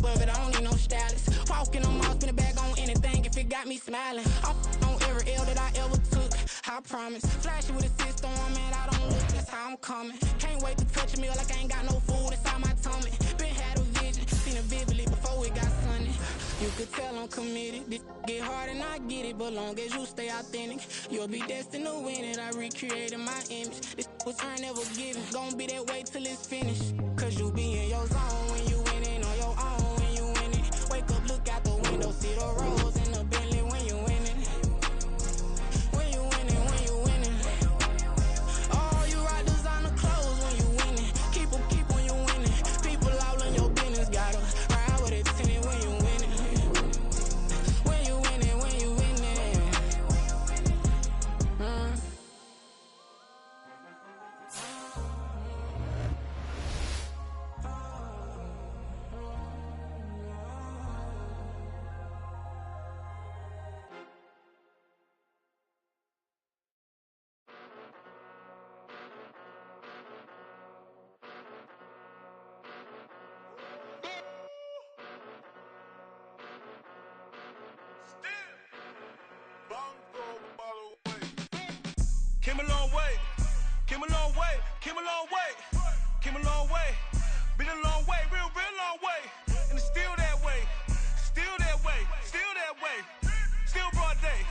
above it, I don't need no stylist. Walking on mouth, spin a bag on anything if it got me smiling. I'm on every L that I ever took, I promise. Flashing with a system, man, I don't look, that's how I'm coming. Can't wait to touch a meal like I ain't got no food inside my tummy. Been had a vision, seen it vividly before it got sunny. You could tell I'm committed. This get hard and I get it, but long as you stay authentic, you'll be destined to win it. I recreated my image. This was earned, never given. Gonna be that way till it's finished. Cause you be in your zone when you winning on your own when you win it. Wake up, look out the window, see the rose in the Bentley when you winning. When you winning, when you winning. Oh, you rock designer clothes when you winning. Keep when you winning. People all in your business, gotta ride with it tinted when you winning. Came a long way, came a long way, came a long way, came a long way, been a long way, real long way, and it's still that way, still that way, still that way, still broad day,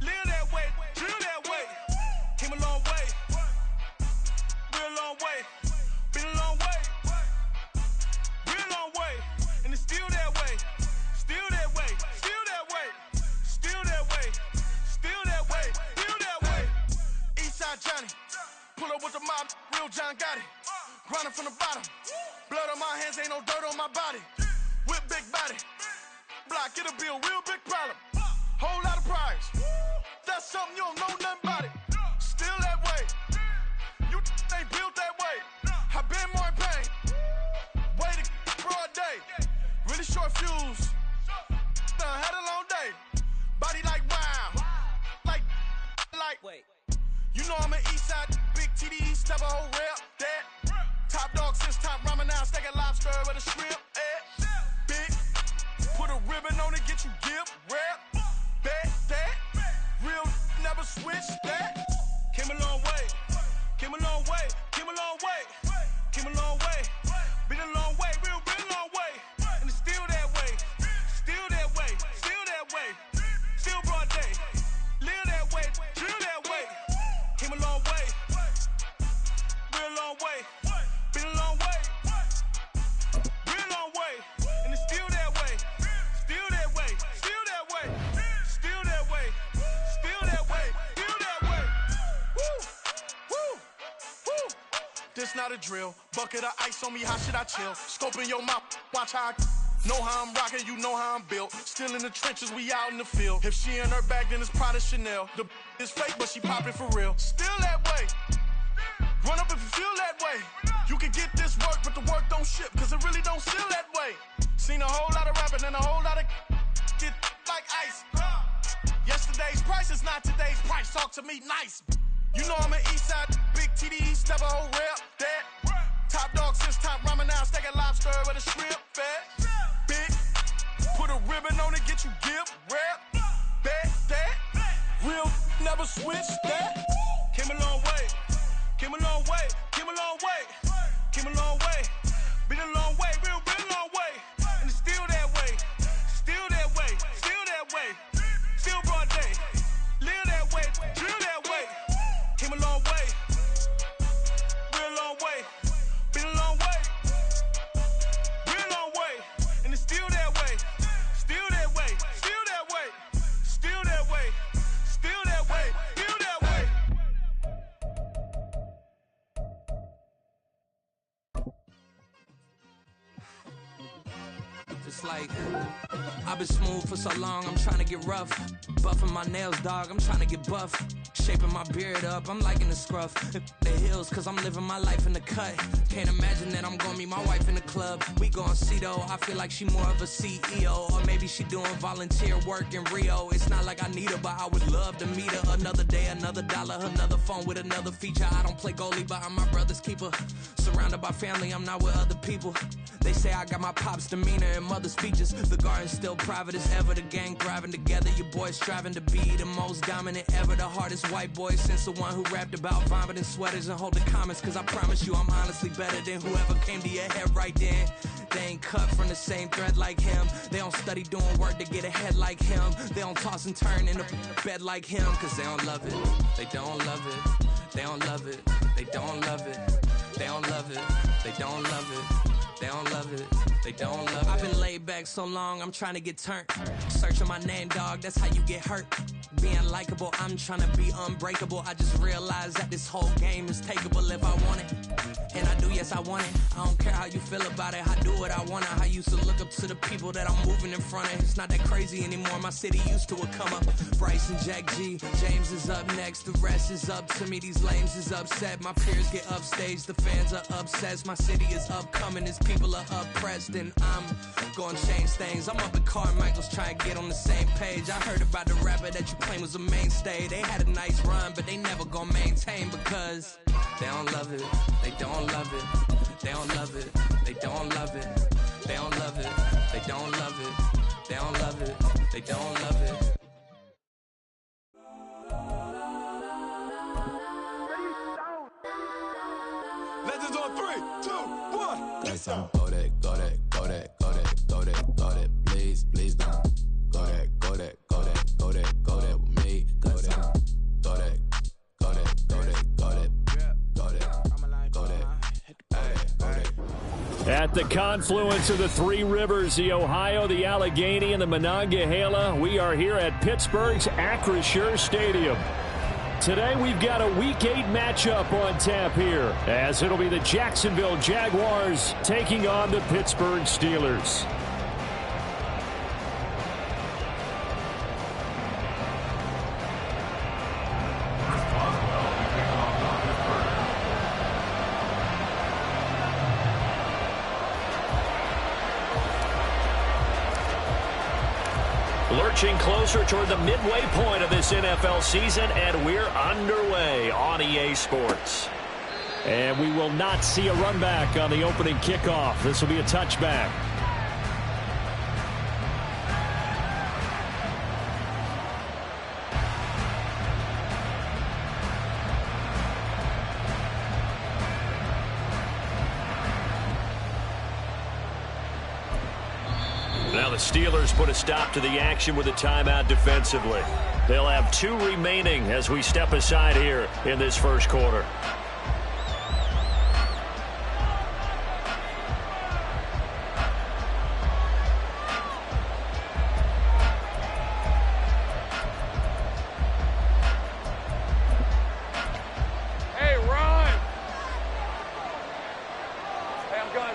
live that way, drill that way, came a long way, real long way, been a long way, real long way, and it's still that way, still that way, still that way, still that way, still that way, still that way. Eastside Johnny, pull up with the mob, real John Gotti. Grinding from the bottom, blood on my hands, ain't no dirt on my body. Whip big body, block, it'll be a real big problem. Whole lot of prize, that's something you don't know nothing about it. Still that way, you ain't built that way. I been more in pain, way to broad day. Really short fuse, had a long day. Body like wow, like, wait. You know I'm an Eastside, big TDE, step a whole rep, that. Top dog since top ramen now, steak a lobster with a shrimp, big, put a ribbon on it, get you give, rep, bet, that. Real, never switch, that. Came a long way, came a long way, came a long way, came a long way. Been a long way, real long way. And it's still that way, still that way, still that way. Still broad day, live that way, drill that way. Came a long way, real long way. Been a long way, real long way. And it's still that way, still that way, still that way, still that way, still that way, still that way. Woo, woo, woo. This not a drill, bucket of ice on me, how should I chill? Scoping your mouth, watch how I know how I'm rocking, you know how I'm built. Still in the trenches, we out in the field. If she in her bag, then it's Prada Chanel. The is fake, but she poppin' for real. Still that way. Run up if you feel that way. You can get this work, but the work don't ship, cause it really don't feel that way. Seen a whole lot of rapping and a whole lot of get like ice. Yesterday's price is not today's price. Talk to me nice. You know I'm an Eastside, big TDE, step a whole rep, that. Top dog since top ramen now, steak a lobster with a shrimp, fat. Big, put a ribbon on it, get you give, rep, bet, that. Real, never switch, that. Came a long way, came a long way, came a long way, came a long way. Been a long way, real long way. And it's still that way, still that way, still that way. Still broad day, live that way, drill that way. Came a long way, real long way. Been a long way, real long way. And it's still that way, still that way, still that way, still that way, still that way, still that way. It's like, I've been smooth for so long, I'm trying to get rough. Buffing my nails, dog, I'm trying to get buff. Shaping my beard up, I'm liking the scruff. The hills, cause I'm living my life in the cut. Can't imagine that I'm gonna meet my wife in the club. We gon' see though, I feel like she more of a CEO. Or maybe she doing volunteer work in Rio. It's not like I need her, but I would love to meet her. Another day, another dollar, another phone with another feature. I don't play goalie, but I'm my brother's keeper. Surrounded by family, I'm not with other people. They say I got my pop's demeanor and mother the speeches. The garden's still private as ever. The gang thriving together. Your boys striving to be the most dominant ever. The hardest white boy since the one who rapped about vomiting sweaters and holding comments. Cause I promise you I'm honestly better than whoever came to your head right then. They ain't cut from the same thread like him. They don't study doing work to get ahead like him. They don't toss and turn in the bed like him. Cause they don't love it. They don't love it. They don't love it. They don't love it. They don't love it. They don't love it. They don't love it. They don't love it. I've been laid back so long, I'm trying to get turned. Searching my name, dog, that's how you get hurt. Being likable, I'm trying to be unbreakable. I just realized that this whole game is takeable if I want it. And I do, yes, I want it. I don't care how you feel about it. I do what I want. I used to look up to the people that I'm moving in front of. It's not that crazy anymore. My city used to a come up. Bryce and Jack G. James is up next. The rest is up to me. These lames is upset. My peers get upstaged. The fans are obsessed. My city is upcoming. These people are oppressed. And I'm gonna change things. I'm up at Carmichael's trying to get on the same page. I heard about the rapper that you claim was a mainstay. They had a nice run, but they never gonna maintain because they don't love it. They don't love it. They don't love it. They don't love it. They don't love it. They don't love it. They don't love it. They don't love it. Legends on 3, 2, 1. That's on go that, go that, go that, go that, go that, go that. Please, please don't go that, go that, go that, go that, go that with me. Go that, go that, go that, go that, go that, go that, go that. At the confluence of the three rivers, the Ohio, the Allegheny, and the Monongahela, we are here at Pittsburgh's Acrisure Stadium. Today we've got a Week 8 matchup on tap here, as it'll be the Jacksonville Jaguars taking on the Pittsburgh Steelers. Lurching closer toward the midway point of this NFL season, and we're underway on EA Sports. And we will not see a run back on the opening kickoff. This will be a touchback. Now the Steelers put a stop to the action with a timeout defensively. They'll have 2 remaining as we step aside here in this first quarter. Hey, run! Hey, I'm gun.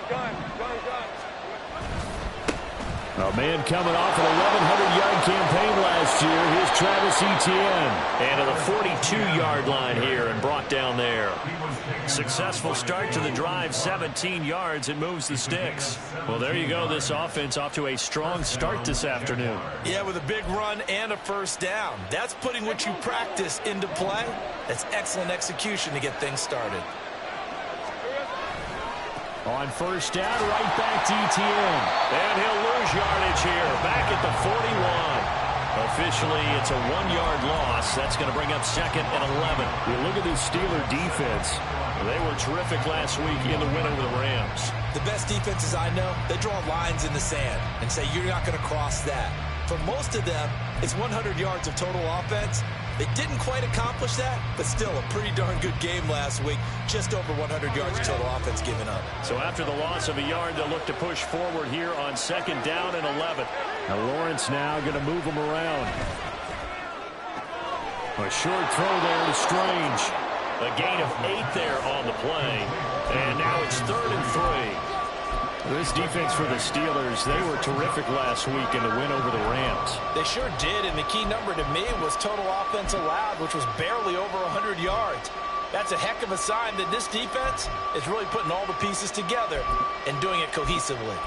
A man coming off an 1,100-yard campaign last year. Here's Travis Etienne. And to the 42-yard line here and brought down there. Successful start to the drive, 17 yards. It moves the sticks. Well, there you go. This offense off to a strong start this afternoon. Yeah, with a big run and a first down. That's putting what you practice into play. That's excellent execution to get things started. On first down, right back to Etienne. And he'll lose yardage here, back at the 41. Officially, it's a 1-yard loss. That's going to bring up 2nd and 11. You look at this Steeler defense. They were terrific last week in the win over the Rams. The best defenses I know, they draw lines in the sand and say you're not going to cross that. For most of them, it's 100 yards of total offense. They didn't quite accomplish that, but still a pretty darn good game last week. Just over 100 yards of total offense given up. So after the loss of a yard, they'll look to push forward here on 2nd down and 11. Now Lawrence now going to move them around. A short throw there to Strange. A gain of 8 there on the play. And now it's 3rd and 3. This defense for the Steelers, they were terrific last week in the win over the Rams. They sure did, and the key number to me was total offense allowed, which was barely over 100 yards. That's a heck of a sign that this defense is really putting all the pieces together and doing it cohesively.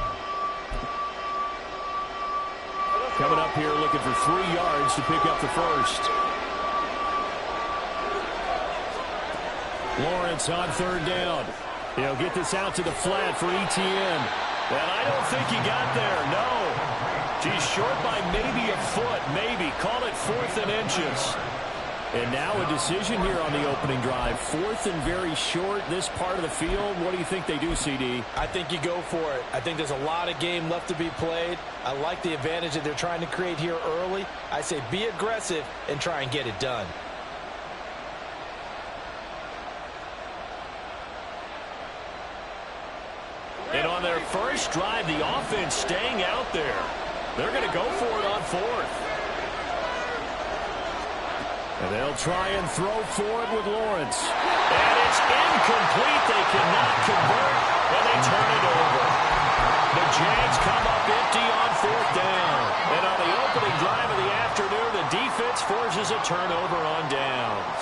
Coming up here looking for 3 yards to pick up the first. Lawrence on 3rd down. He'll get this out to the flat for Etienne. And I don't think he got there, no. He's short by maybe a foot, maybe. Call it 4th and inches. And now a decision here on the opening drive. 4th and very short, this part of the field. What do you think they do, CD? I think you go for it. I think there's a lot of game left to be played. I like the advantage that they're trying to create here early. I say be aggressive and try and get it done. And on their first drive, the offense staying out there. They're going to go for it on 4th. And they'll try and throw for it with Lawrence. And it's incomplete. They cannot convert, and they turn it over. The Jags come up empty on 4th down. And on the opening drive of the afternoon, the defense forces a turnover on downs.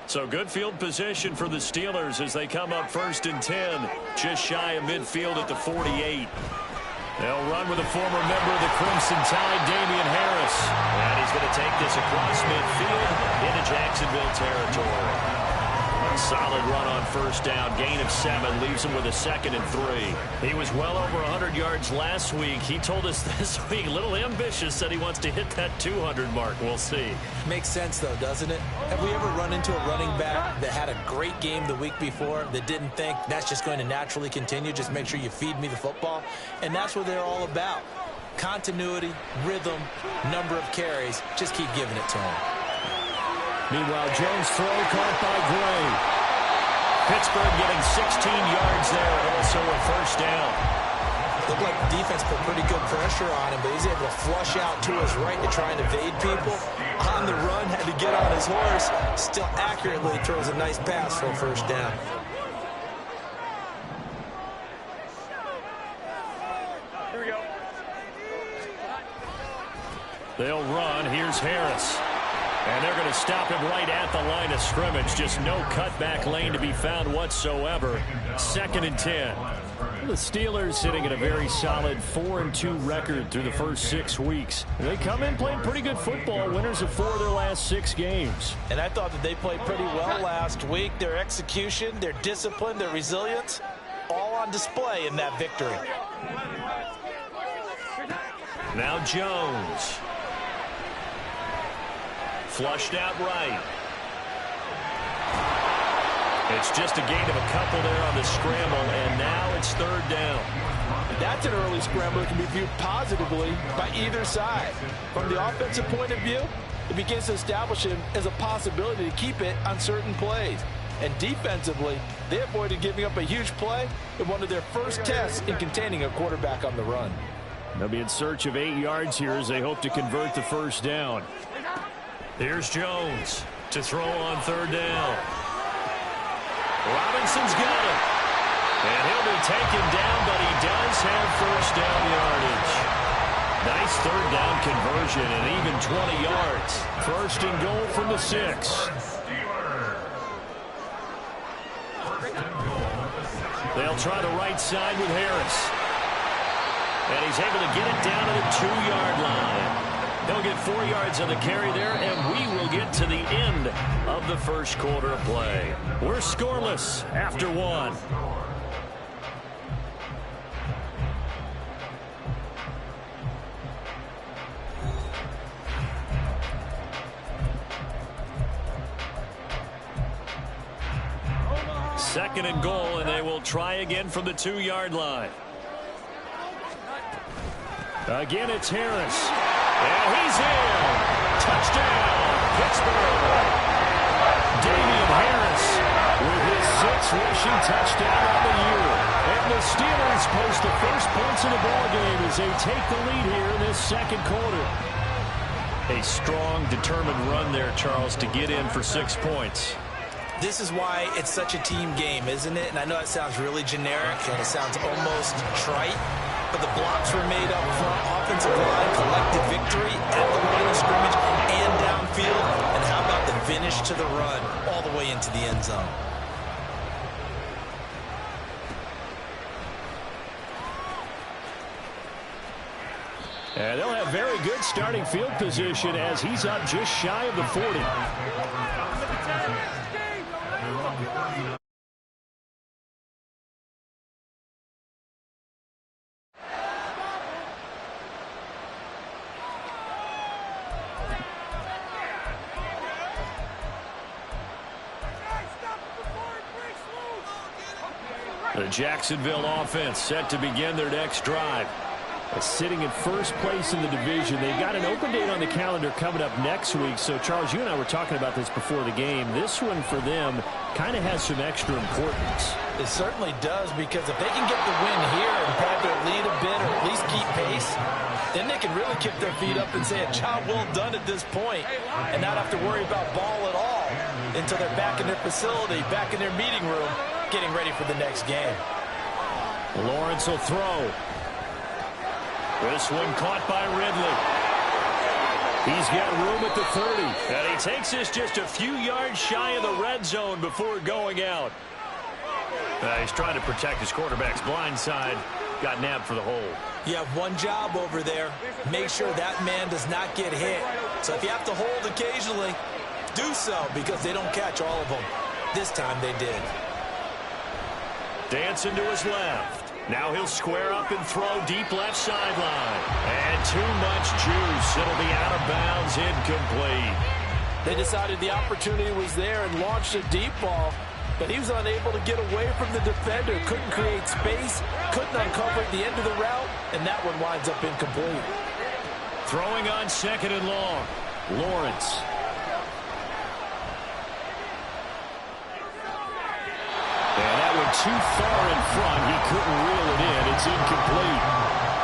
So good field position for the Steelers as they come up 1st and 10, just shy of midfield at the 48. They'll run with a former member of the Crimson Tide, Damian Harris. And he's going to take this across midfield into Jacksonville territory. A solid run on 1st down. Gain of 7 leaves him with a 2nd and 3. He was well over 100 yards last week. He told us this week, a little ambitious, said he wants to hit that 200 mark. We'll see. Makes sense, though, doesn't it? Have we ever run into a running back that had a great game the week before that didn't think that's just going to naturally continue? Just make sure you feed me the football. And that's what they're all about. Continuity, rhythm, number of carries. Just keep giving it to him. Meanwhile, Jones' throw caught by Gray. Pittsburgh getting 16 yards there and also a 1st down. Looked like the defense put pretty good pressure on him, but he's able to flush out to his right to try and evade people. On the run, had to get on his horse. Still accurately throws a nice pass for a 1st down. Here we go. They'll run. Here's Harris. And they're going to stop him right at the line of scrimmage. Just no cutback lane to be found whatsoever. 2nd and 10. The Steelers sitting at a very solid 4-2 record through the first 6 weeks. They come in playing pretty good football. Winners of 4 of their last 6 games. And I thought that they played pretty well last week. Their execution, their discipline, their resilience, all on display in that victory. Now Jones. Flushed out right. It's just a gain of a couple there on the scramble, and now it's 3rd down. That's an early scramble that can be viewed positively by either side. From the offensive point of view, it begins to establish him as a possibility to keep it on certain plays. And defensively, they avoided giving up a huge play in one of their first tests in containing a quarterback on the run. They'll be in search of 8 yards here as they hope to convert the 1st down. Here's Jones to throw on 3rd down. Robinson's got it. And he'll be taken down, but he does have 1st down yardage. Nice 3rd down conversion and even 20 yards. 1st and goal from the 6. They'll try the right side with Harris. And he's able to get it down to the 2-yard line. He'll get 4 yards on the carry there, and we will get to the end of the first quarter of play. We're scoreless after 1. Second and goal, and they will try again from the 2-yard line. Again, it's Harris. And he's in. Touchdown, Pittsburgh. Damian Harris with his 6th rushing touchdown of the year. And the Steelers post the first points in the ballgame as they take the lead here in this 2nd quarter. A strong, determined run there, Charles, to get in for 6 points. This is why it's such a team game, isn't it? And I know it sounds really generic and it sounds almost trite, but the blocks were made up front, offensive line, collective victory at the line of scrimmage and downfield. And how about the finish to the run all the way into the end zone? And they'll have very good starting field position as he's up just shy of the 40. The Jacksonville offense set to begin their next drive. Sitting in first place in the division. They've got an open date on the calendar coming up next week. So, Charles, you and I were talking about this before the game. This one for them kind of has some extra importance. It certainly does, because if they can get the win here and pad their lead a bit or at least keep pace, then they can really kick their feet up and say a job well done at this point and not have to worry about ball at all until they're back in their facility, back in their meeting room, getting ready for the next game. Lawrence will throw. This one caught by Ridley. He's got room at the 30. And he takes this just a few yards shy of the red zone before going out. He's trying to protect his quarterback's blind side. Got nabbed for the hold. You have one job over there. Make sure that man does not get hit. So if you have to hold occasionally, do so, because they don't catch all of them. This time they did. Dancing to his left. Now he'll square up and throw deep left sideline. And too much juice. It'll be out of bounds, incomplete. They decided the opportunity was there and launched a deep ball, but he was unable to get away from the defender. Couldn't create space, couldn't uncover at the end of the route, and that one winds up incomplete. Throwing on second and long. Lawrence. And that one too far in front. He couldn't reel it in. It's incomplete.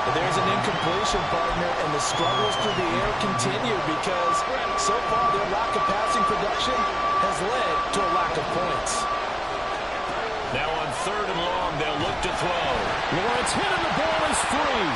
But there's an incompletion, partner, and the struggles through the air continue because so far their lack of passing production has led to a lack of points. Now on third and long, they'll look to throw. Lawrence hit and the ball is free.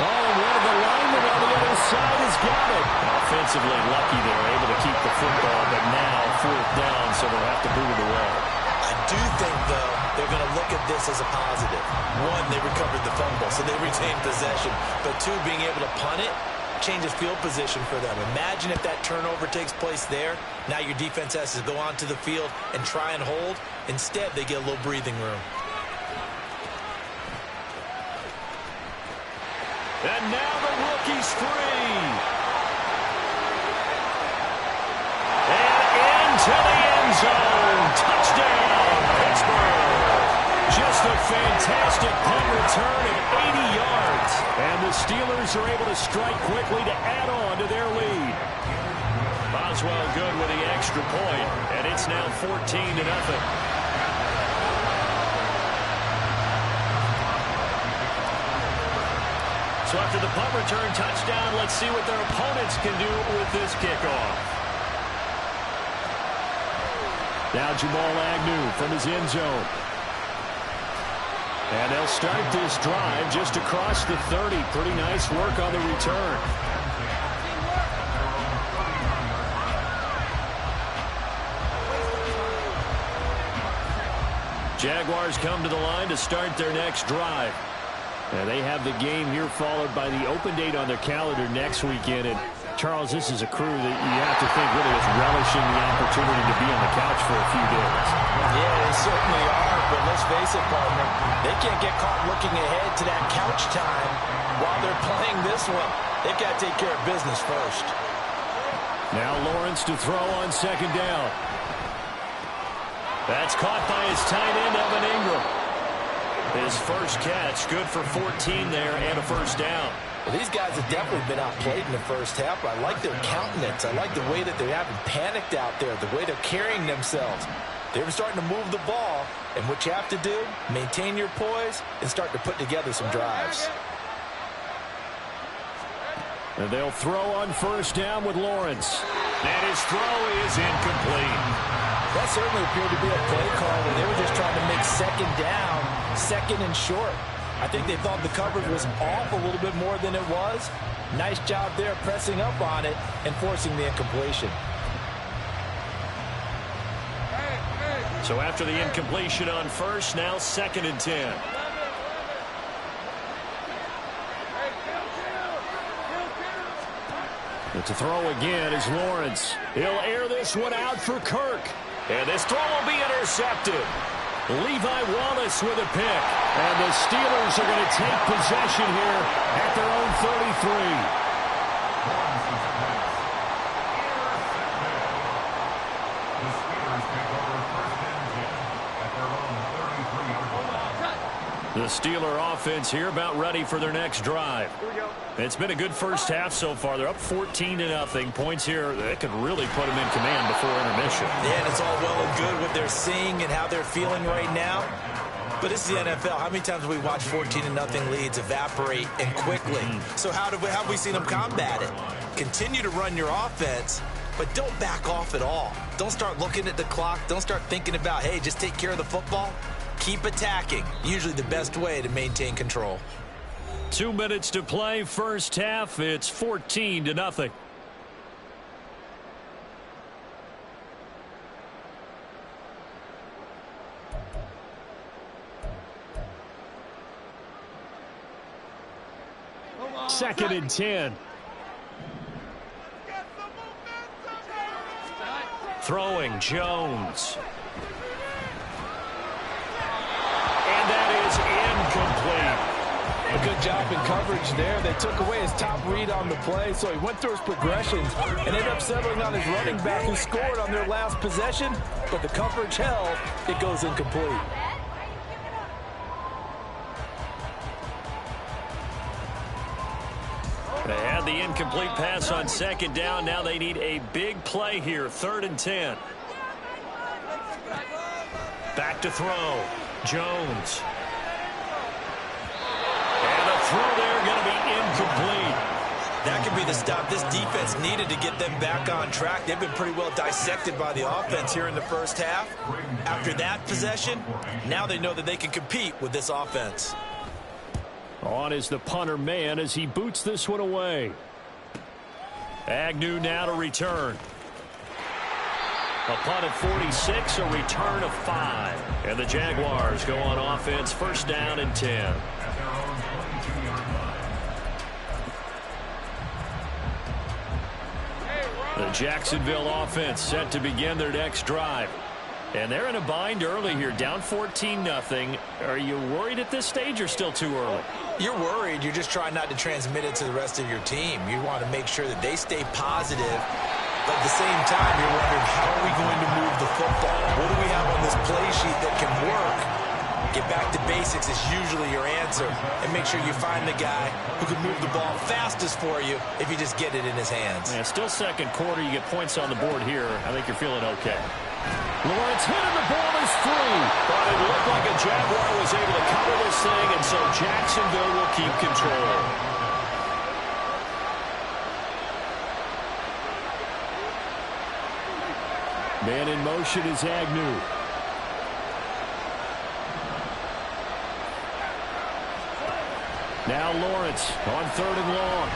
Oh, and one of the linemen on the other side has got it. Offensively lucky they're able to keep the football, but now fourth down, so they'll have to boot it away. I do think, though, they're going to look at this as a positive. One, they recovered the fumble, so they retained possession. But two, being able to punt it changes field position for them. Imagine if that turnover takes place there. Now your defense has to go onto the field and try and hold. Instead, they get a little breathing room. And now the rookie's free. And into the end zone. Touchdown, Pittsburgh. Just a fantastic punt return of 80 yards. And the Steelers are able to strike quickly to add on to their lead. Boswell good with the extra point, and it's now 14-0. So after the punt return touchdown, let's see what their opponents can do with this kickoff. Now Jamal Agnew from his end zone. And they'll start this drive just across the 30. Pretty nice work on the return. Jaguars come to the line to start their next drive. And they have the game here followed by the open date on their calendar next weekend. And Charles, this is a crew that you have to think really is relishing the opportunity to be on the couch for a few days. Yeah, they certainly are. But let's face it, partner, they can't get caught looking ahead to that couch time while they're playing this one. They've got to take care of business first. Now Lawrence to throw on second down. That's caught by his tight end, Evan Ingram. His first catch, good for 14 there and a first down. Well, these guys have definitely been outplayed in the first half. I like their countenance. I like the way that they haven't panicked out there, the way they're carrying themselves. They're starting to move the ball, and what you have to do, maintain your poise and start to put together some drives. And they'll throw on first down with Lawrence. And his throw is incomplete. That certainly appeared to be a play call where they were just trying to make second down, second and short. I think they thought the coverage was off a little bit more than it was. Nice job there pressing up on it and forcing the incompletion. So after the incompletion on first, now second and 10. To throw again is Lawrence. He'll air this one out for Kirk. And this throw will be intercepted. Levi Wallace with a pick. And the Steelers are going to take possession here at their own 33. The Steeler offense here about ready for their next drive. It's been a good first half so far. They're up 14-0. Points here that could really put them in command before intermission. Yeah, and it's all well and good what they're seeing and how they're feeling right now. But it's the NFL. How many times have we watched 14-0 leads evaporate and quickly? So how have we seen them combat it? Continue to run your offense, but don't back off at all. Don't start looking at the clock. Don't start thinking about, hey, just take care of the football. Keep attacking. Usually the best way to maintain control. 2 minutes to play. First half. It's 14-0. Second and 10. Throwing Jones. And that is incomplete. A good job in coverage there. They took away his top read on the play, so he went through his progressions and ended up settling on his running back who scored on their last possession, but the coverage held. It goes incomplete. They had the incomplete pass on second down. Now they need a big play here. 3rd and 10. Back to throw. Jones. And a throw there going to be incomplete. That could be the stop this defense needed to get them back on track. They've been pretty well dissected by the offense here in the first half. After that possession, now they know that they can compete with this offense. On is the punter man as he boots this one away. Agnew now to return. A punt of 46, a return of 5. And the Jaguars go on offense, first down and 10. The Jacksonville offense set to begin their next drive. And they're in a bind early here, down 14-0. Are you worried at this stage or still too early? You're worried. You're just trying not to transmit it to the rest of your team. You want to make sure that they stay positive. But at the same time, you're wondering, how are we going to move the football? What do we have on this play sheet that can work? Get back to basics is usually your answer. And make sure you find the guy who can move the ball fastest for you if you just get it in his hands. Yeah, still second quarter. You get points on the board here. I think you're feeling okay. Lawrence hit and the ball is free. But it looked like a Jaguar was able to cover this thing, and so Jacksonville will keep control. Man in motion is Agnew. Now Lawrence on 3rd and long.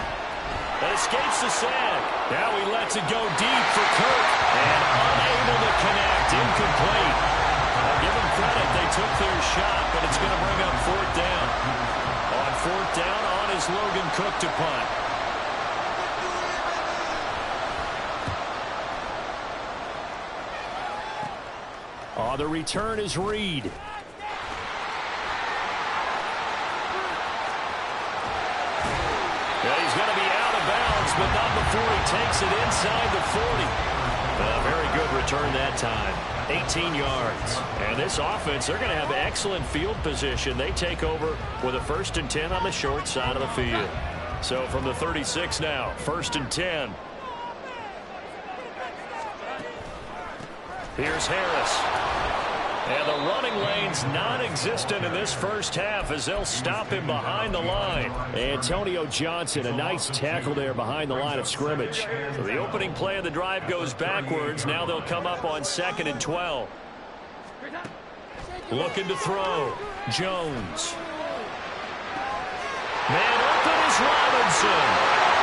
That escapes the sack. Now he lets it go deep for Kirk. And unable to connect. Incomplete. I'll give them credit. They took their shot, but it's going to bring up 4th down. On 4th down, on is Logan Cook to punt. The return is Reed. He's going to be out of bounds, but not before he takes it inside the 40. A very good return that time. 18 yards. And this offense, they're going to have excellent field position. They take over with a 1st and 10 on the short side of the field. So from the 36 now, 1st and 10. Here's Harris. And the running lane's non-existent in this first half as they'll stop him behind the line. Antonio Johnson, a nice tackle there behind the line of scrimmage. So the opening play of the drive goes backwards. Now they'll come up on 2nd and 12. Looking to throw. Jones. Man open is Robinson.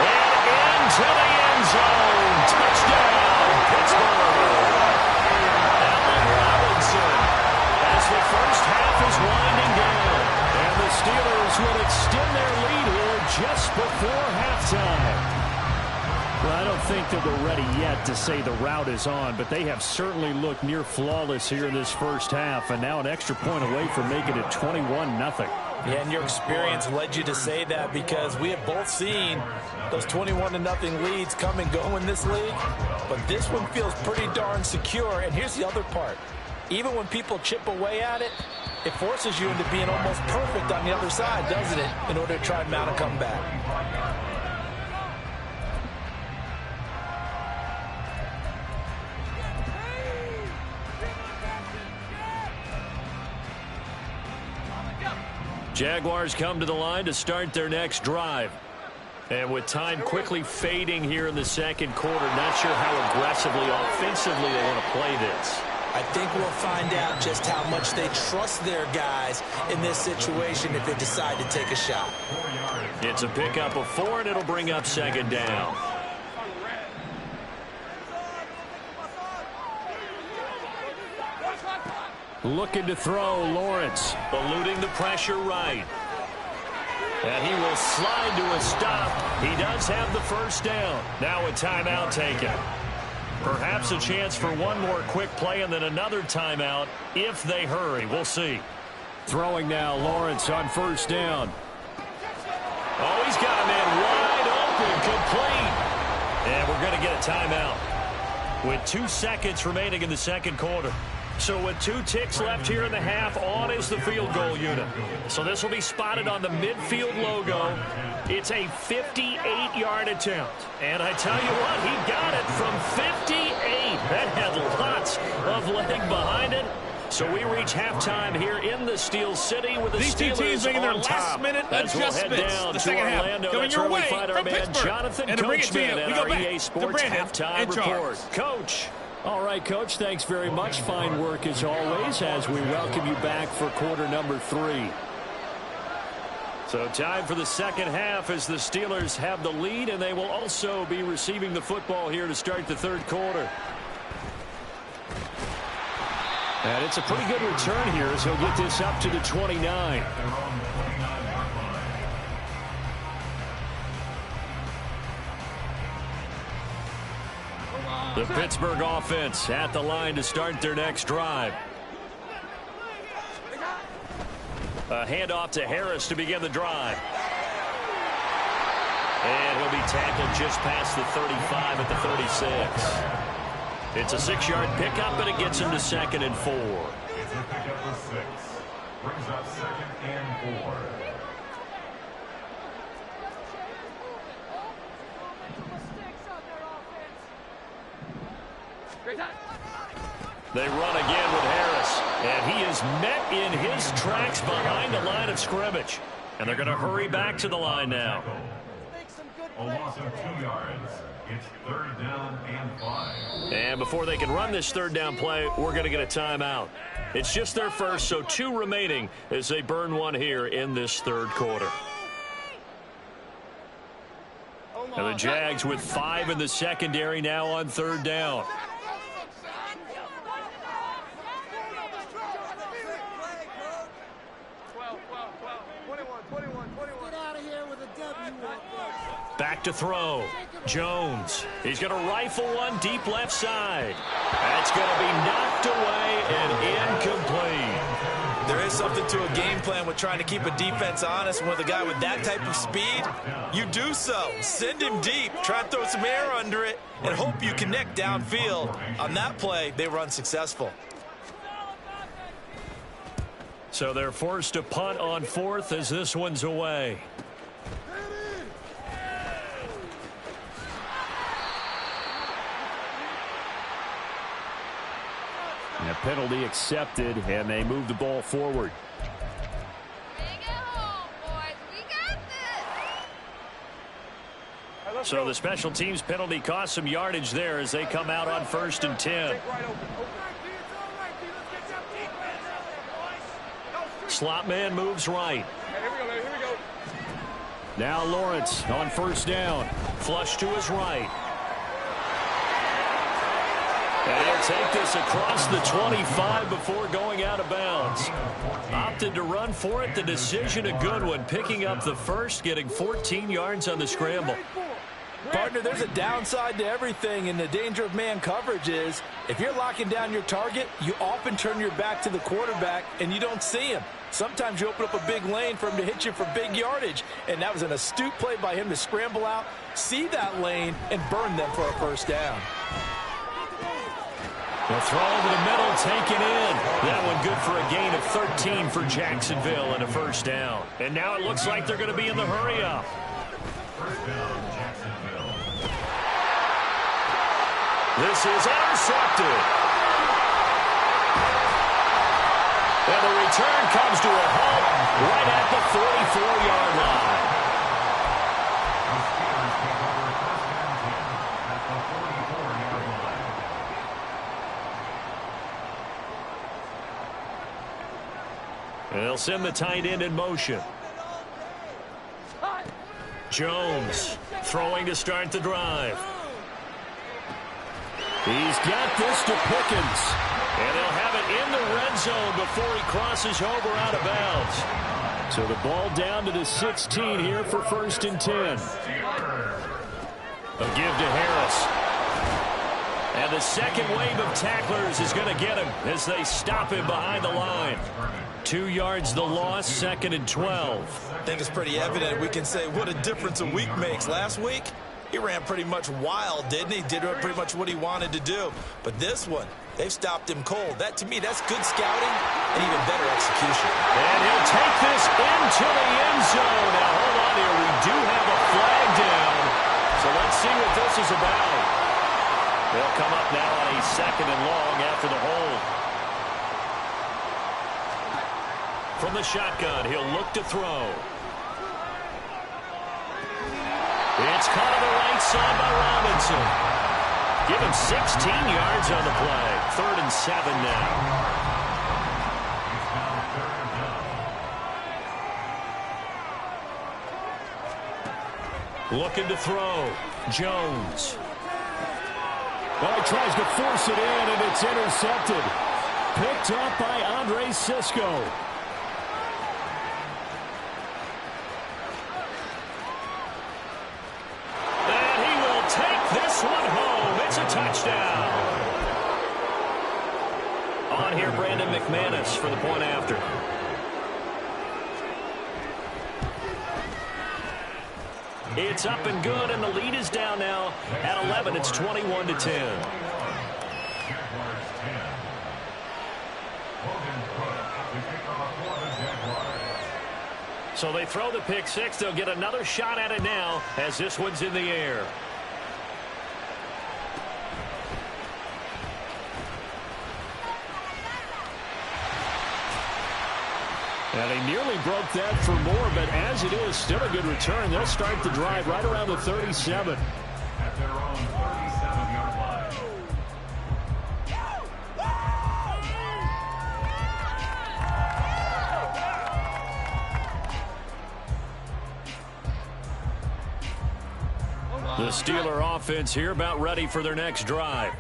And into the end zone. Touchdown, Pittsburgh. As the first half is winding down, and the Steelers will extend their lead here just before halftime. Well, I don't think that we're ready yet to say the route is on, but they have certainly looked near flawless here in this first half, and now an extra point away from making it 21-0. Yeah, and your experience led you to say that, because we have both seen those 21-0 leads come and go in this league, but this one feels pretty darn secure. And here's the other part. Even when people chip away at it, it forces you into being almost perfect on the other side, doesn't it, in order to try and mount a comeback. Jaguars come to the line to start their next drive. And with time quickly fading here in the second quarter, not sure how aggressively, offensively they want to play this. I think we'll find out just how much they trust their guys in this situation if they decide to take a shot. It's a pickup of 4, and it'll bring up second down. Looking to throw, Lawrence. Eluding the pressure right. And he will slide to a stop. He does have the first down. Now a timeout taken. Perhaps a chance for one more quick play and then another timeout if they hurry. We'll see. Throwing now, Lawrence on first down. Oh, he's got a man wide open, complete. And we're going to get a timeout with 2 seconds remaining in the second quarter. So with 2 ticks left here in the half, on is the field goal unit. So this will be spotted on the midfield logo. It's a 58-yard attempt. And I tell you what, he got it from 58. That had lots of leg behind it. So we reach halftime here in the Steel City with the These two teams making their last-minute adjustments. We'll head down the to second Orlando. half coming your way from Pittsburgh. Jonathan and to bring it to you, we go back EA Sports to Brandon halftime and Charles. report. Coach. All right, Coach, thanks very much. Fine work as always as we welcome you back for quarter number 3. So time for the second half as the Steelers have the lead, and they will also be receiving the football here to start the third quarter. And it's a pretty good return here as he'll get this up to the 29. The Pittsburgh offense at the line to start their next drive. A handoff to Harris to begin the drive. And he'll be tackled just past the 35 at the 36. It's a 6-yard pickup, and it gets him to 2nd and 4. It's a pickup of 6. Brings up 2nd and 4. They run again with Harris, and he is met in his tracks behind the line of scrimmage. And they're going to hurry back to the line now. A loss of 2 yards. It's 3rd down and 5. And before they can run this 3rd down play, we're going to get a timeout. It's just their first, so 2 remaining as they burn one here in this 3rd quarter. And the Jags with 5 in the secondary now on 3rd down. Back to throw. Jones. He's going to rifle one deep left side. That's going to be knocked away and incomplete. There is something to a game plan with trying to keep a defense honest. With a guy with that type of speed, you do so. Send him deep. Try to throw some air under it and hope you connect downfield. On that play, they were unsuccessful. So they're forced to punt on 4th as this one's away. And a penalty accepted, and they move the ball forward. Bring it home, boys. We got this. So the special teams penalty cost some yardage there as they come out on 1st and 10. Slot man moves right. Here we go. Now Lawrence on 1st down. Flush to his right. And he'll take this across the 25 before going out of bounds. Opted to run for it. The decision a good one. Picking up the first, getting 14 yards on the scramble. Partner, there's a downside to everything, and the danger of man coverage is if you're locking down your target, you often turn your back to the quarterback and you don't see him. Sometimes you open up a big lane for him to hit you for big yardage, and that was an astute play by him to scramble out, see that lane, and burn them for a first down. The throw over the middle, taken in. That one good for a gain of 13 for Jacksonville and a first down. And now it looks like they're going to be in the hurry-up. First down, Jacksonville. This is intercepted. And the return comes to a halt right at the 44-yard line. The Steelers take over first down 10 at the 44-yard line. And they'll send the tight end in motion. Jones throwing to start the drive. He's got this to Pickens. And they'll have it in the red zone before he crosses over out of bounds. So the ball down to the 16 here for first and 10. A give to Harris. And the second wave of tacklers is going to get him as they stop him behind the line. 2 yards the loss, second and 12. I think it's pretty evident. We can say what a difference a week makes. Last week, he ran pretty much wild, didn't he? Did pretty much what he wanted to do. But this one, they've stopped him cold. That, to me, that's good scouting and even better execution. And he'll take this into the end zone. Now, hold on here. We do have a flag down. So let's see what this is about. They'll come up now on a second and long after the hold. From the shotgun, he'll look to throw. It's caught on the right side by Robinson. Give him 16 yards on the play. 3rd and 7 now. Looking to throw. Jones. Well, he tries to force it in, and it's intercepted. Picked up by Andre Cisco. This one home. It's a touchdown. On here, Brandon McManus for the point after. It's up and good, and the lead is down now at 11. It's 21-10. So they throw the pick six. They'll get another shot at it now as this one's in the air. And they nearly broke that for more, but as it is, still a good return. They'll start the drive right around the 37. At their own 37-yard line. The Steeler offense here about ready for their next drive.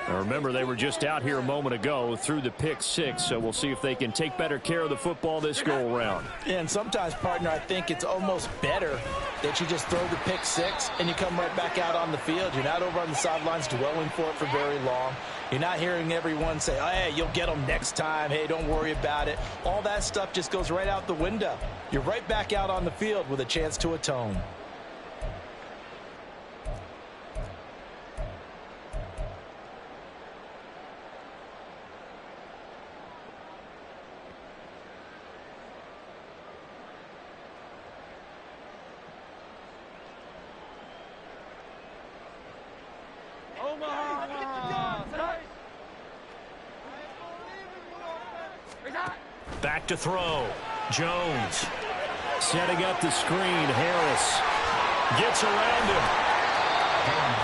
Now remember, they were just out here a moment ago through the pick six, so we'll see if they can take better care of the football this go-around. And sometimes, partner, I think it's almost better that you just throw the pick six and you come right back out on the field. You're not over on the sidelines dwelling for it for very long. You're not hearing everyone say, oh, hey, you'll get them next time. Hey, don't worry about it. All that stuff just goes right out the window. You're right back out on the field with a chance to atone. Back to throw. Jones. Setting up the screen. Harris gets around him.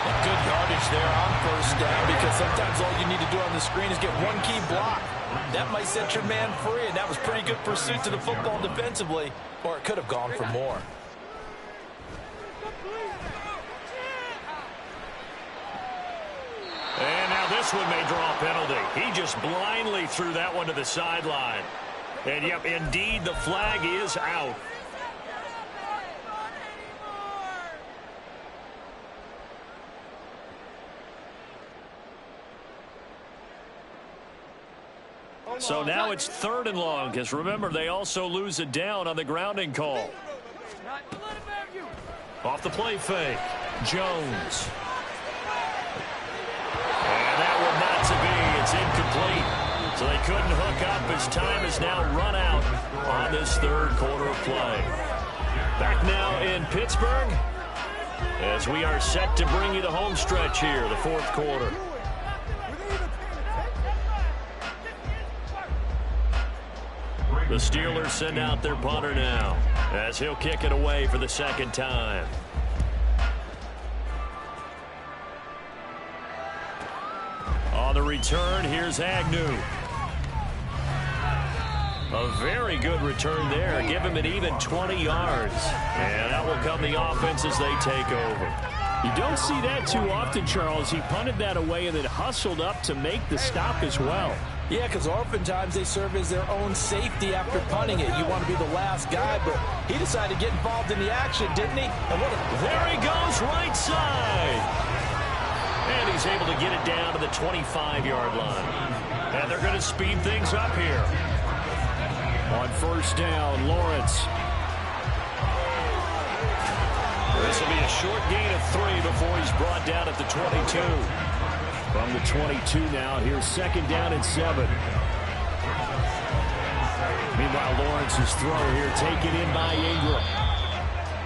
And good yardage there on first down, because sometimes all you need to do on the screen is get one key block. That might set your man free, and that was pretty good pursuit to the football defensively, or it could have gone for more. And now this one may draw a penalty. He just blindly threw that one to the sideline. And, yep, indeed, the flag is out. So now it's 3rd and long, because remember, they also lose it down on the grounding call. Off the play fake, Jones. And that one not to be. It's incomplete. So they couldn't hook up as time is now run out on this 3rd quarter of play. Back now in Pittsburgh as we are set to bring you the home stretch here, the 4th quarter. The Steelers send out their punter now as he'll kick it away for the 2nd time. On the return, here's Agnew. A very good return there. Give him an even 20 yards. And that will come the offense as they take over. You don't see that too often, Charles. He punted that away and then hustled up to make the stop as well. Yeah, because oftentimes they serve as their own safety after punting it. You want to be the last guy, but he decided to get involved in the action, didn't he? And there he goes, right side. And he's able to get it down to the 25-yard line. And they're going to speed things up here. On 1st down, Lawrence. This will be a short gain of 3 before he's brought down at the 22. From the 22 now, here's 2nd down and 7. Meanwhile, Lawrence's throw here taken in by Ingram.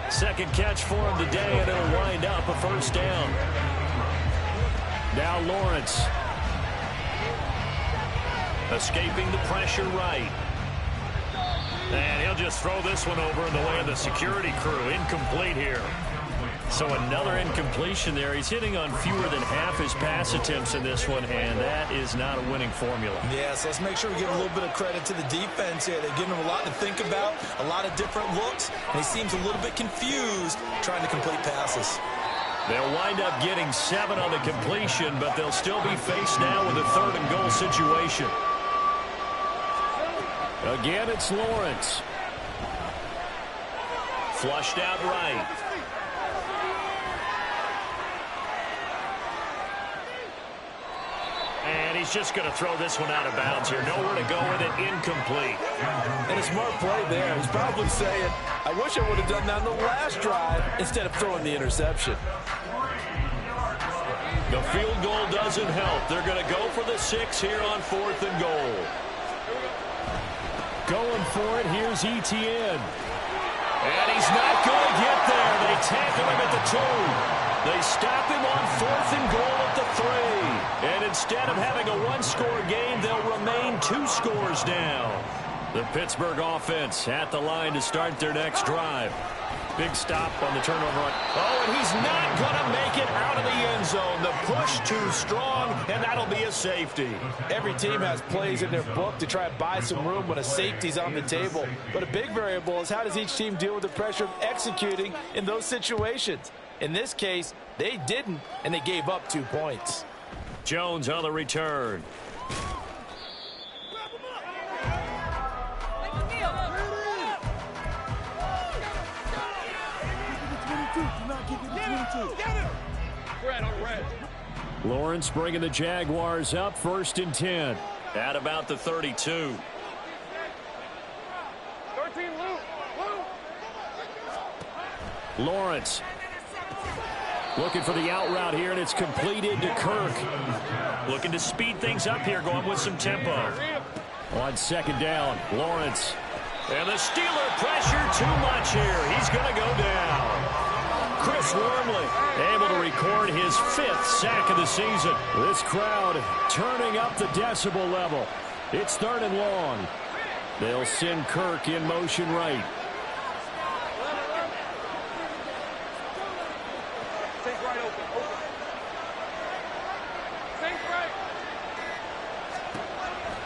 2nd catch for him today, and it'll wind up a 1st down. Now Lawrence. Escaping the pressure right. And he'll just throw this one over in the way of the security crew. Incomplete here. So another incompletion there. He's hitting on fewer than half his pass attempts in this one, and that is not a winning formula. Yeah, so let's make sure we give a little bit of credit to the defense here. They're giving him a lot to think about, a lot of different looks, and he seems a little bit confused trying to complete passes. They'll wind up getting 7 on the completion, but they'll still be faced now with a 3rd and goal situation. Again, it's Lawrence. Flushed out right. And he's just going to throw this one out of bounds here. Nowhere to go with it. Incomplete. And a smart play there. He's probably saying, I wish I would have done that on the last drive instead of throwing the interception. The field goal doesn't help. They're going to go for the 6 here on 4th and goal. Going for it, here's Etienne. And he's not going to get there. They tackle him at the 2. They stop him on 4th and goal at the 3. And instead of having a 1-score game, they'll remain 2 scores down. The Pittsburgh offense at the line to start their next drive. Big stop on the turnover. Oh, and he's not going to make it out of the end zone. The push too strong, and that'll be a safety. Every team has plays in their book to try and buy some room when a safety's on the table. But a big variable is how does each team deal with the pressure of executing in those situations. In this case, they didn't, and they gave up 2 points. Jones on the return. Lawrence bringing the Jaguars up 1st and 10. At about the 32. 13, Lawrence looking for the out route here, and it's completed to Kirk. Looking to speed things up here, going with some tempo. On 2nd down, Lawrence. And the Steeler pressure too much here. He's going to go down. Chris Wormley able to record his 5th sack of the season. This crowd turning up the decibel level. It's 3rd and long. They'll send Kirk in motion right. Think right open. Think right.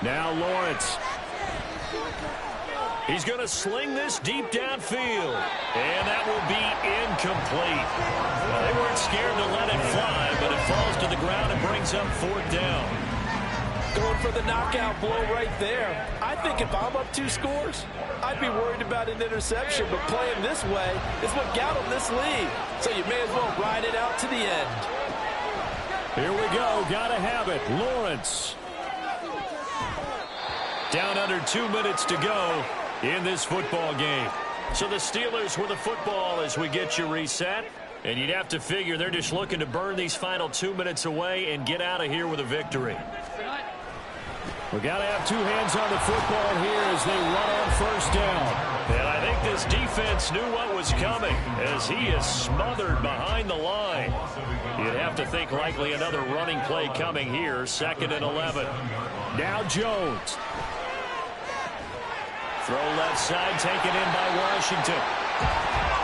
Now Lawrence. He's going to sling this deep downfield. And that will be incomplete. Well, they weren't scared to let it fly, but it falls to the ground and brings up 4th down. Going for the knockout blow right there. I think if I'm up 2 scores, I'd be worried about an interception, but playing this way is what got them this lead. So you may as well ride it out to the end. Here we go. Gotta have it. Lawrence. Down under 2 minutes to go in this football game. So the Steelers with the football as we get you reset. And you'd have to figure they're just looking to burn these final 2 minutes away and get out of here with a victory. We got to have two hands on the football here as they run on first down. And I think this defense knew what was coming as he is smothered behind the line. You'd have to think likely another running play coming here, 2nd and 11. Now Jones. Throw left side, taken in by Washington.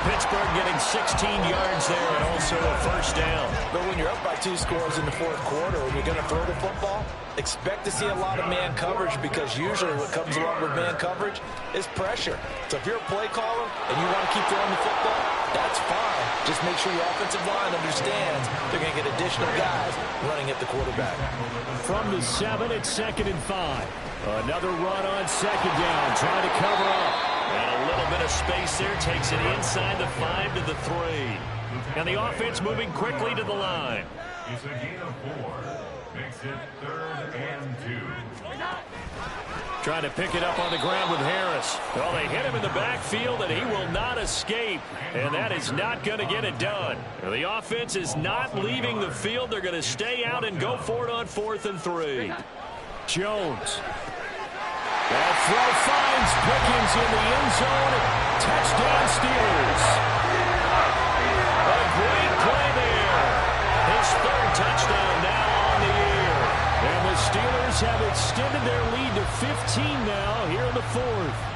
Pittsburgh getting 16 yards there and also a first down. But when you're up by 2 scores in the fourth quarter and you're going to throw the football, expect to see a lot of man coverage because usually what comes along with man coverage is pressure. So if you're a play caller and you want to keep throwing the football, that's fine. Just make sure your offensive line understands they're going to get additional guys running at the quarterback. From the 7, it's 2nd and 5. Another run on 2nd down, trying to cover up. And a little bit of space there, takes it inside the 5 to the 3. And the offense moving quickly to the line. It's a gain of 4. Makes it 3rd and 2. Trying to pick it up on the ground with Harris. Well, they hit him in the backfield, and he will not escape. And that is not going to get it done. The offense is not leaving the field. They're going to stay out and go for it on 4th and 3. Jones. That throw finds Pickens in the end zone. Touchdown Steelers. A great play there. His 3rd touchdown now on the year. And the Steelers have extended their lead to 15 now here in the 4th.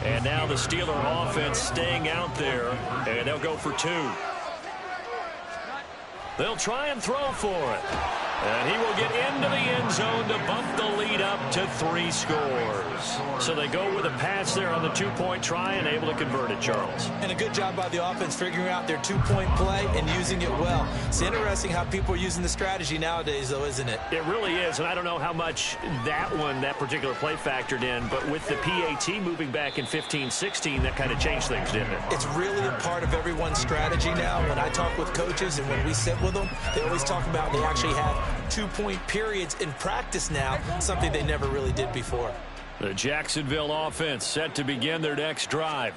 And now the Steeler offense staying out there, and they'll go for 2. They'll try and throw for it. And he will get into the end zone to bump the lead up to 3 scores. So they go with a pass there on the 2-point try and able to convert it, Charles. And a good job by the offense figuring out their 2-point play and using it well. It's interesting how people are using the strategy nowadays, though, isn't it? It really is, and I don't know how much that particular play factored in, but with the PAT moving back in 15-16, that kind of changed things, didn't it? It's really a part of everyone's strategy now. When I talk with coaches and when we sit with them, they always talk about they actually have 2-point periods in practice now, something they never really did before. The Jacksonville offense set to begin their next drive.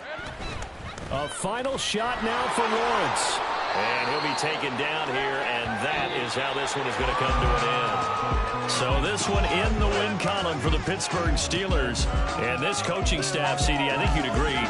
A final shot now for Lawrence. And he'll be taken down here, and that is how this one is going to come to an end. So this one in the win column for the Pittsburgh Steelers. And this coaching staff, CD, I think you'd agree,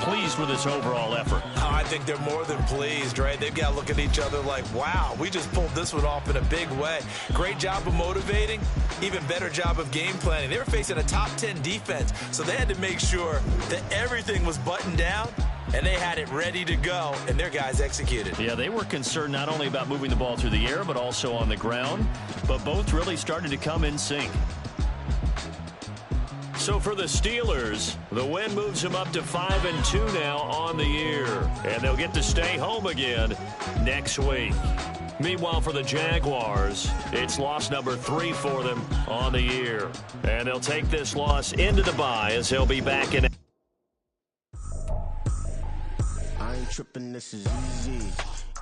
pleased with this overall effort. Oh, I think they're more than pleased, right? They've got to look at each other like, wow, we just pulled this one off in a big way. Great job of motivating, even better job of game planning. They were facing a top 10 defense, so they had to make sure that everything was buttoned down, and they had it ready to go, and their guys executed. Yeah, they were concerned not only about moving the ball through the air, but also on the ground, but both really started to come in sync. So for the Steelers, the win moves them up to 5-2 now on the year, and they'll get to stay home again next week. Meanwhile, for the Jaguars, it's loss number 3 for them on the year, and they'll take this loss into the bye as they'll be back in. I ain't tripping, this is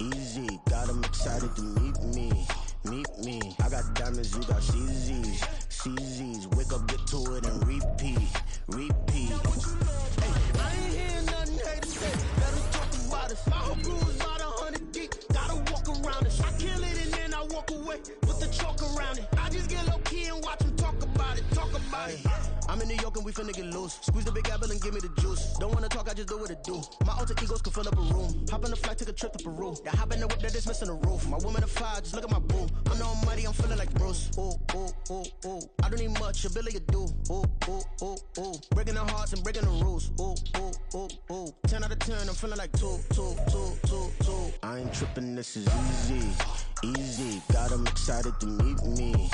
easy, got them excited to meet me, I got diamonds, you got CZs, wake up, get to it, and repeat, hey, I ain't hearing nothing haters say, let us talk about it, my whole crew is about 100 deep, gotta walk around it, I kill it and then I walk away, with the chalk around it, I just get low key and watch them talk about it, I'm in New York and we finna get loose. Squeeze the big apple and give me the juice. Don't wanna talk, I just do what it do. My alter egos can fill up a room. Hop on the flight, take a trip to Peru. Yeah, hop in the whip that is missing the roof. My woman a fire, just look at my boo. I'm the almighty, I'm feeling like Bruce. Ooh. I don't need much, ability to do. Ooh. Breaking the hearts and breaking the rules. Ooh. 10 out of 10, I'm feeling like 2. I ain't tripping, this is easy. Got them excited to meet me.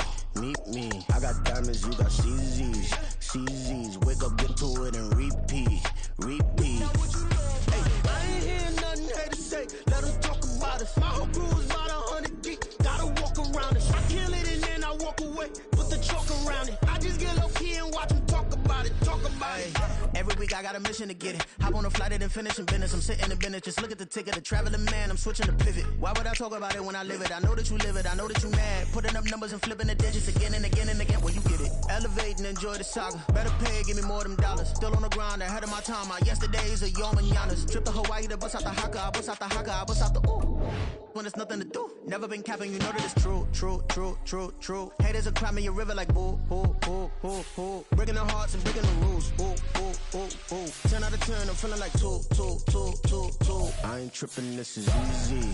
I got diamonds, you got CZs, wake up, get to it, and repeat. Hey, I ain't hearing nothing haters say, let us talk about it. My whole crew is about 100 deep, gotta walk around it. I kill it and then I walk away, put the chalk around it. I just get low key and watch them talk about it. about it, talk about it. Every week I got a mission to get it. Hop on a flight and then finish in business. I'm sitting in business, just look at the ticket. A traveling man, I'm switching to pivot. Why would I talk about it when I live it? I know that you live it, I know that you mad. Putting up numbers and flipping the digits again and again and again. Well, you get it. Elevate and enjoy the saga. Better pay, give me more of them dollars. Still on the grind, ahead of my time. My yesterdays are your mananas. Trip to Hawaii to bust out the haka. I bust out the haka, I bust out the ooh. When there's nothing to do. Never been capping, you know that it's true, true, true, true, true. Haters are climbing your river like boo, boo, boo, boo, boo. Breaking the hearts and breaking the rules. Ooh, ooh, ooh, ooh. 10 out of 10, I'm feeling like 2, 2, 2, 2, 2. I ain't tripping, this is easy,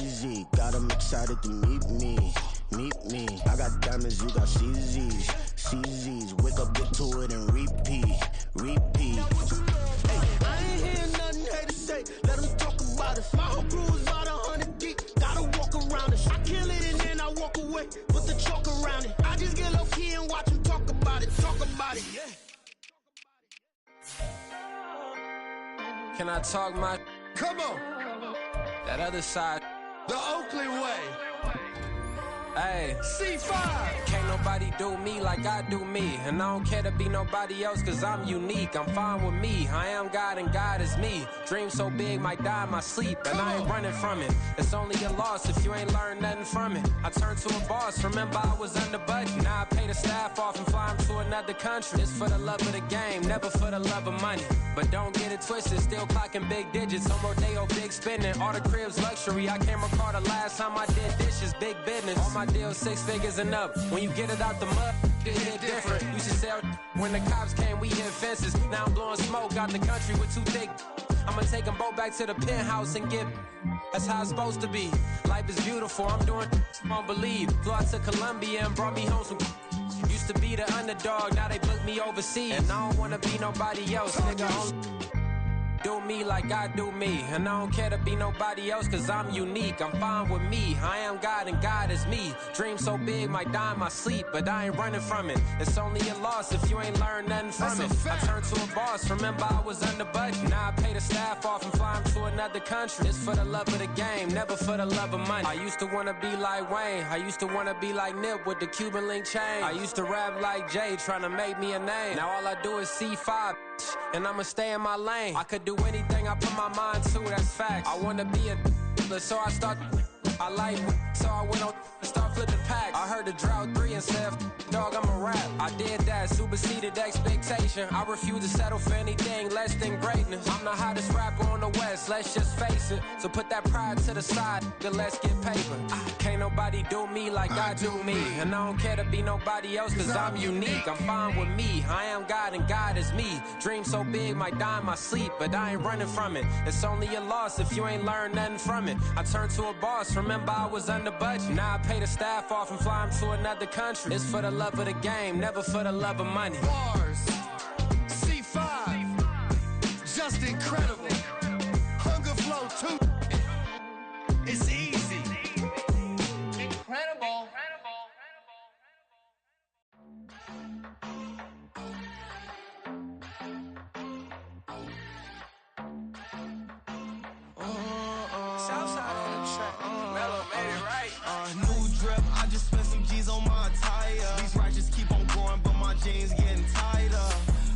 easy. Got 'em excited to meet me, meet me. I got diamonds, you got CZs, CZs. Wake up, get to it and repeat, repeat. Hey, I ain't hearing nothing haters say. Let them talk about it. My whole crew is about 100 deep. Gotta walk around it. I kill it and then I walk away. Put the chalk around it. I just get low key and watch them talk about it. Talk about it. Yeah. Can I talk my? Come on. That other side. The Oakland way. Hey, C5. can't nobody do me like I do me. And I don't care to be nobody else cause I'm unique. I'm fine with me, I am God and God is me. Dream so big, might die in my sleep. And I ain't running from it. It's only a loss if you ain't learned nothing from it. I turned to a boss, remember I was under budget. Now I pay the staff off and fly them to another country. It's for the love of the game, never for the love of money. But don't get it twisted, still clocking big digits. On Rodeo, big spending, all the cribs luxury. I can't recall the last time I did dishes, big business. All my deals 6 figures and up. When you get it out the mud, it hit different. Used to sell when the cops came, we hit fences. Now I'm blowing smoke out the country with 2 thick. I'ma take them both back to the penthouse and get. That's how it's supposed to be. Life is beautiful, I'm doing won't believe. Flew out to Colombia and brought me home some. Used to be the underdog, now they book me overseas. And I don't wanna be nobody else, nigga. Do me like I do me. And I don't care to be nobody else cause I'm unique. I'm fine with me, I am God and God is me. Dream so big, might die in my sleep. But I ain't running from it. It's only a loss if you ain't learned nothing from it. I turned to a boss, remember I was under budget. Now I pay the staff off and fly them to another country. It's for the love of the game, never for the love of money. I used to wanna be like Wayne, I used to wanna be like Nip with the Cuban link chain. I used to rap like Jay, trying to make me a name. Now all I do is C5, and I'ma stay in my lane. I could do anything I put my mind to, that's facts. I wanna be a so I start. I like so I went on and start flipping packs. I heard the drought 3 and said, dog, I'm a rap. I did that, superseded expectation. I refuse to settle for anything less than greatness. I'm the hottest rapper on the West, let's just face it. So put that pride to the side, then let's get paper. Can't nobody do me like I do me. And I don't care to be nobody else cause I'm unique. I'm fine with me, I am God and God is me. Dream so big, might die in my sleep. But I ain't running from it. It's only a loss if you ain't learned nothing from it. I turned to a boss, remember I was under budget. Now I pay the staff off and fly them to another country. It's for the love of the game, never for the love of money. Bars. C5. Just incredible. Hunger Flow 2. It's easy. Incredible. Southside on the track. Mellow made it right. New drip, I just spent some G's on my attire. These righteous keep on going, but my jeans getting tighter.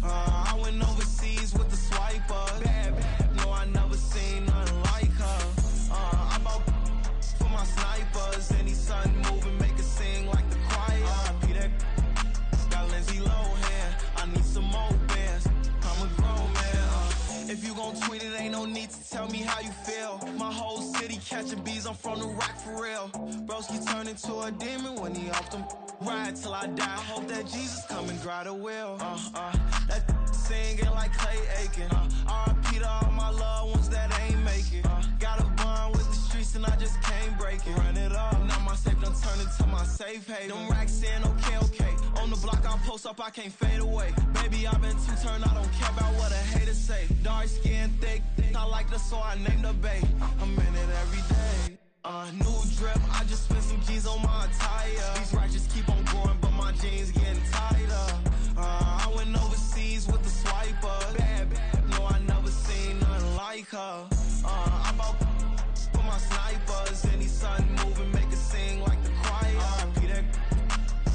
I went overseas with the swiper. Bad, no, I never seen nothing like her. I bought for my snipers. Any sun moving, make it sing like the choir. Peter got Lindsay Lohan. I need some more bands. I'm a grown man. If you gon' tweet it, ain't no need to tell me how you feel. My whole city catching bees, I'm from the rock for real. Broski turned into a demon when he off them. Ride till I die, hope that Jesus come and grab the wheel. That singing like Clay Aiken. R.I.P. to all my loved ones that ain't make it. Got a bond with the streets and I just can't break it. Run it up, now my safe done turned into my safe haven. Them racks in, okay. On the block I post up, I can't fade away. Baby, I've been too turned, I don't care about what a hater say. Dark skin, thick, I like the so I named the bae. I'm in it every day. New drip, I just spent some G's on my attire. These righteous keep on going, but my jeans getting tighter. I went overseas with the swiper. Bad, no, I never seen nothing like her. I bought for my snipers. Any sun moving, make it sing like the choir. Peter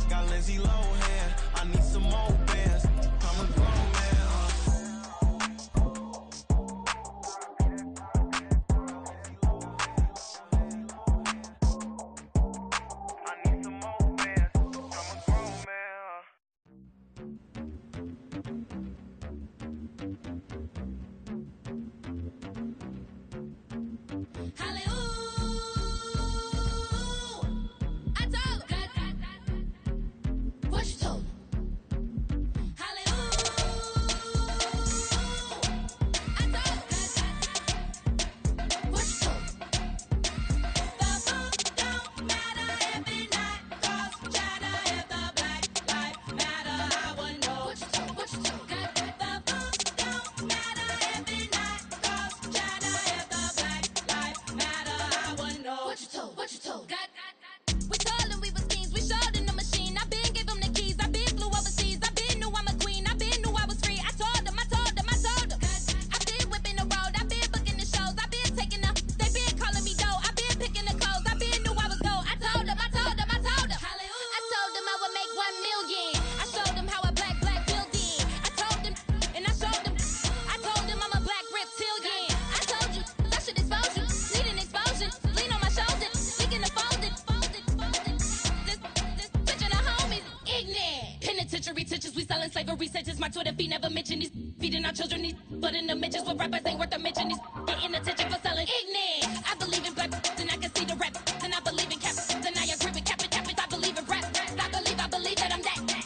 got Lindsay Lohan. I need some more bands. I'm a penitentiary teachers. We selling slavery sentences. My Twitter feed never mention these. Feeding our children these. But in the mentions with rappers ain't worth a mention. These getting attention for selling ignorant. I believe in black and I can see the rap. And I believe in cap. And I agree with cap. I believe in rap. I believe that I'm that.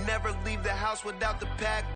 Never leave the house without the pack.